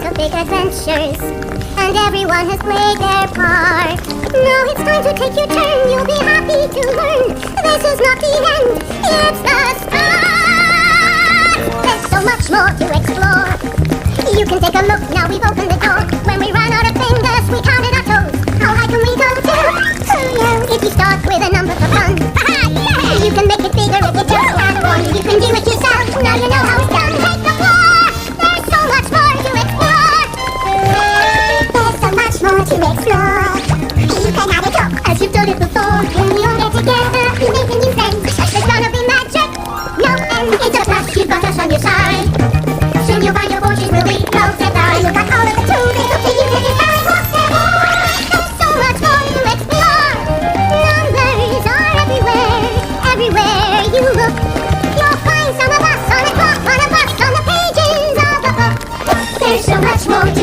talk of big adventures, and everyone has played their part. Now it's time to take your turn, you'll be happy to learn. This is not the end, it's the start. There's so much more to explore. You can take a look, now we've opened the door. When we ran out of fingers, we counted our toes. How high can we go to? Who knows? If you start with a number for fun, you can make it bigger if you just add one. You can do it yourself, now you know how it's done. Take the floor, there's so much more to explore. There's so much more to explore. You can have a talk as you've done it before. When we all get together, we make a new friend. There's gonna be magic, no end. It's a plus, you've got us on your side. Soon you'll find your fortunes will be multiplied. You've got all of the tools, it'll take you to decide what's there more. There's so much more to explore. Numbers are everywhere, everywhere you look. You'll find some of us on a clock, on a bus, on the pages of a book. There's so much more to